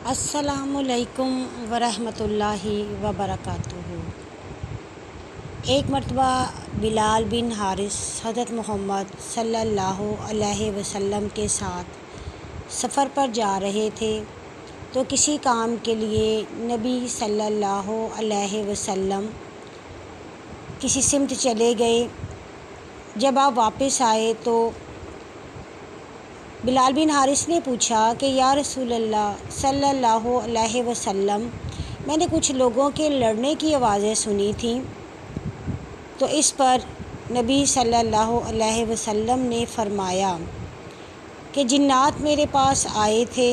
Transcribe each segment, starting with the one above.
अस्सलामुअलैकुम वरहमतुल्लाहि वबरकातुहू। एक मरतबा बिलाल बिन हारिस हज़रत मोहम्मद सल्लल्लाहु अलैहि वसल्लम के साथ सफ़र पर जा रहे थे तो किसी काम के लिए नबी सल्लल्लाहु अलैहि वसल्लम किसी सिमत चले गए। जब आप वापस आए तो बिलाल बिन हारिस ने पूछा कि या रसूल अल्लाह सल्लल्लाहु अलैहि वसल्लम, मैंने कुछ लोगों के लड़ने की आवाज़ें सुनी थीं। तो इस पर नबी सल्लल्लाहु अलैहि वसल्लम ने फ़रमाया कि जिन्नात मेरे पास आए थे,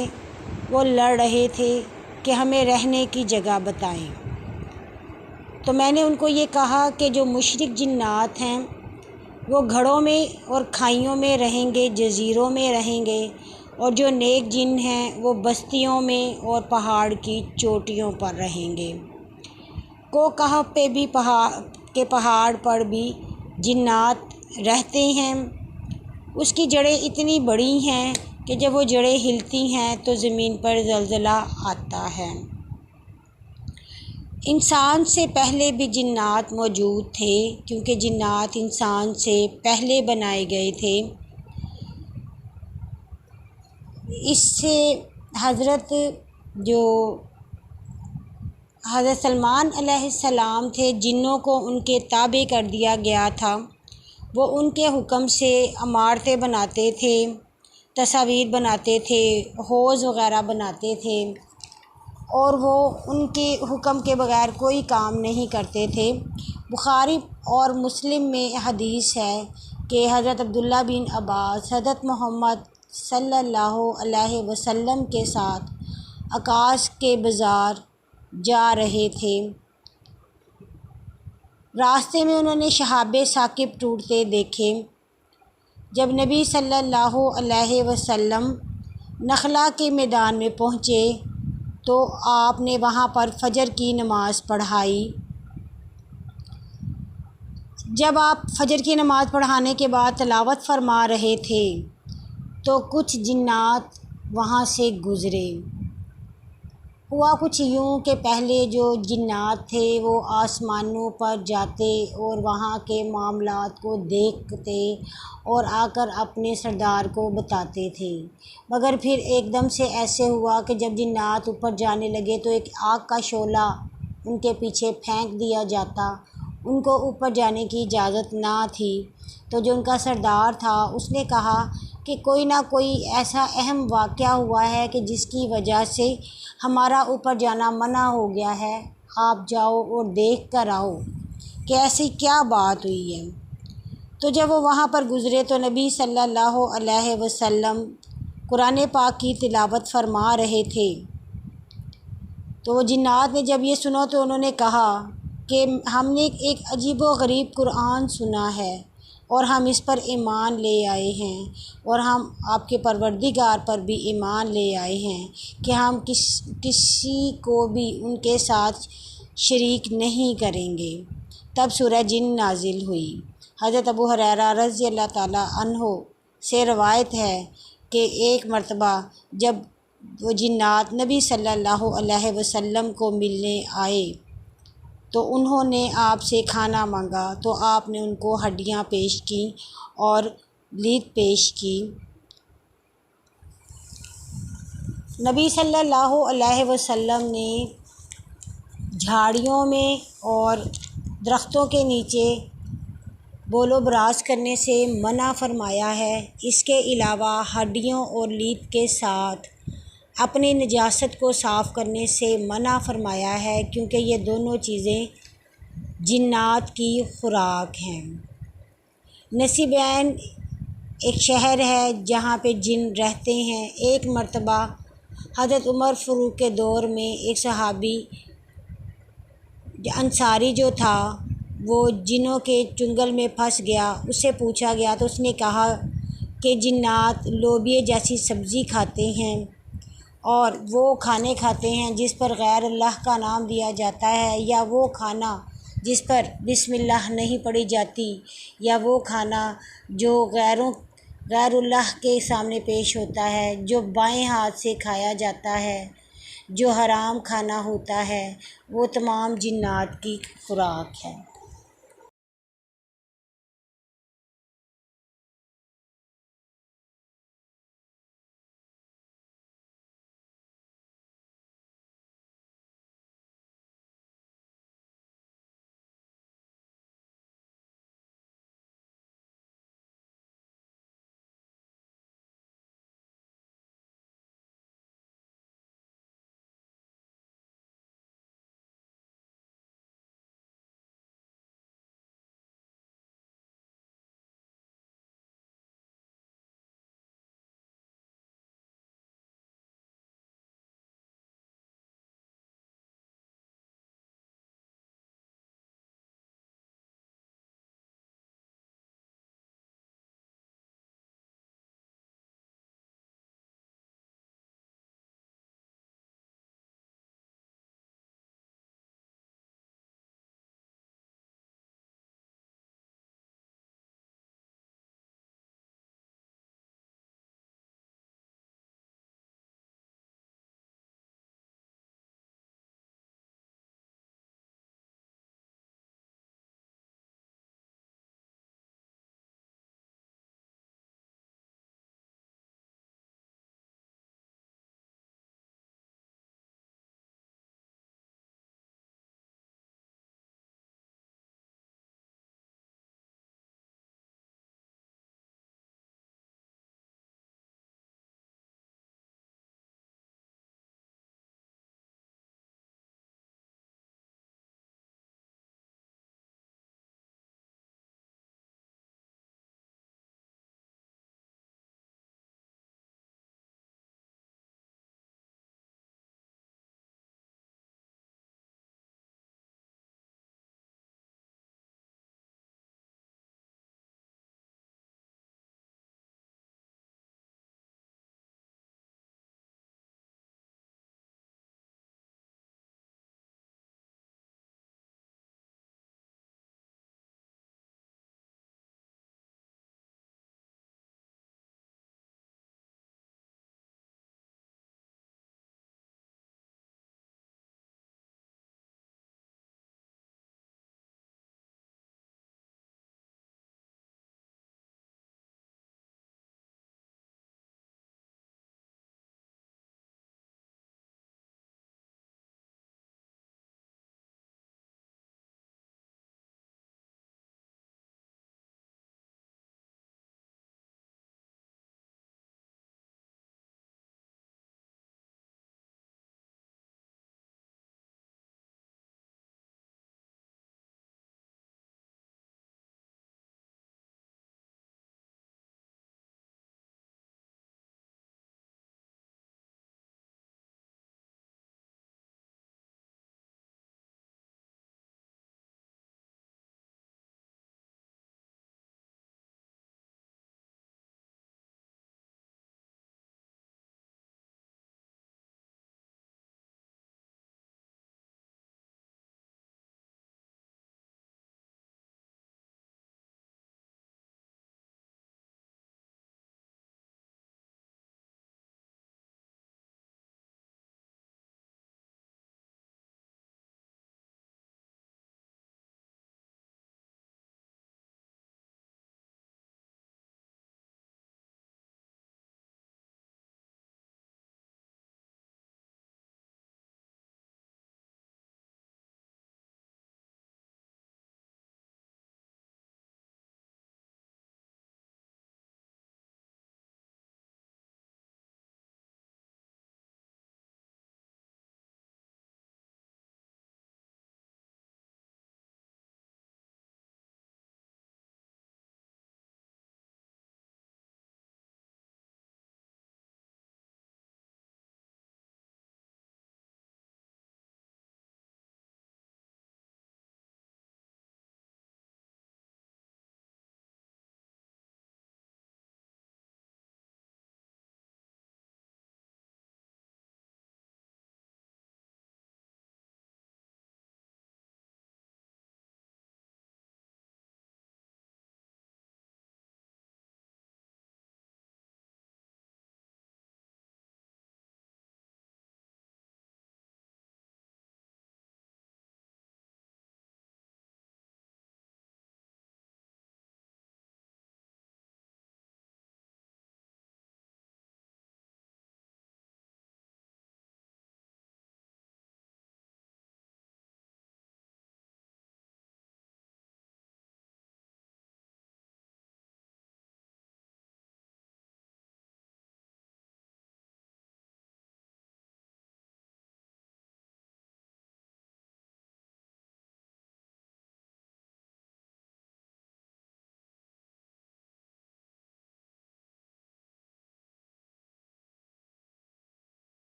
वो लड़ रहे थे कि हमें रहने की जगह बताएं। तो मैंने उनको ये कहा कि जो मुशरिक जिन्नात हैं वो घड़ों में और खाइयों में रहेंगे, जज़ीरों में रहेंगे, और जो नेक जिन हैं वो बस्तियों में और पहाड़ की चोटियों पर रहेंगे। को कहफ पे भी पहाड़ पर भी जिन्नात रहते हैं। उसकी जड़ें इतनी बड़ी हैं कि जब वो जड़ें हिलती हैं तो ज़मीन पर ज़लज़ला आता है। इंसान से पहले भी जिन्नात मौजूद थे, क्योंकि जिन्नात इंसान से पहले बनाए गए थे। इससे हज़रत सलमान अलैहिस्सलाम थे, जिन्नों को उनके ताबे कर दिया गया था। वो उनके हुक्म से इमारतें बनाते थे, तस्वीर बनाते थे, हौज़ वग़ैरह बनाते थे, और वो उनके हुक्म के बग़ैर कोई काम नहीं करते थे। बुखारी और मुस्लिम में हदीस है कि हज़रत अब्दुल्ला बिन अब्बास हज़रत मोहम्मद सल्लल्लाहु अलैहि वसल्लम के साथ आकाश के बाज़ार जा रहे थे। रास्ते में उन्होंने शहाबे साकिब टूटते देखे। जब नबी सल्लल्लाहु अलैहि वसल्लम नखला के मैदान में पहुँचे तो आपने वहाँ पर फ़जर की नमाज़ पढ़ाई। जब आप फ़जर की नमाज़ पढ़ाने के बाद तिलावत फरमा रहे थे तो कुछ जिन्नात वहाँ से गुज़रे। हुआ कुछ यूँ कि पहले जो जिन्नात थे वो आसमानों पर जाते और वहाँ के मामलात को देखते और आकर अपने सरदार को बताते थे। मगर फिर एकदम से ऐसे हुआ कि जब जिन्नात ऊपर जाने लगे तो एक आग का शोला उनके पीछे फेंक दिया जाता। उनको ऊपर जाने की इजाज़त ना थी। तो जो उनका सरदार था उसने कहा कि कोई ना कोई ऐसा अहम वाक़या हुआ है कि जिसकी वजह से हमारा ऊपर जाना मना हो गया है। आप जाओ और देख कर आओ कि ऐसी क्या बात हुई है। तो जब वो वहाँ पर गुज़रे तो नबी सल्लल्लाहु अलैहि वसल्लम कुरान पाक की तिलावत फरमा रहे थे। तो वो जिन्नात ने जब ये सुना तो उन्होंने कहा कि हमने एक अजीब व गरीब कुरान सुना है और हम इस पर ईमान ले आए हैं, और हम आपके परवरदिगार पर भी ईमान ले आए हैं कि हम किसी को भी उनके साथ शरीक नहीं करेंगे। तब सूरह जिन नाजिल हुई। हज़रत अबू हुरैरा रज़ी अल्लाह ताला अन्हो से रवायत है कि एक मरतबा जब वो जिन्नात नबी सल्लल्लाहु अलैहि वसल्लम को मिलने आए तो उन्होंने आपसे खाना मांगा, तो आपने उनको हड्डियाँ पेश की और लीद पेश की। नबी सल्लल्लाहु अलैहि वसल्लम ने झाड़ियों में और दरख्तों के नीचे बोलो बराज करने से मना फरमाया है। इसके अलावा हड्डियों और लीद के साथ अपनी नजासत को साफ़ करने से मना फरमाया है, क्योंकि ये दोनों चीज़ें जिन्नात की खुराक हैं। नसीबैन एक शहर है जहाँ पे जिन रहते हैं। एक मरतबा हज़रत उमर फ़ारूक के दौर में एक सहाबी अंसारी जो था वो जिनों के चुंगल में फंस गया। उससे पूछा गया तो उसने कहा कि जिन्नात लोबिये जैसी सब्ज़ी खाते हैं और वो खाने खाते हैं जिस पर गैर अल्लाह का नाम दिया जाता है, या वो खाना जिस पर बिस्मिल्लाह नहीं पढ़ी जाती, या वो खाना जो गैरुल्लाह के सामने पेश होता है, जो बाएं हाथ से खाया जाता है। जो हराम खाना होता है वो तमाम जिन्नात की खुराक है।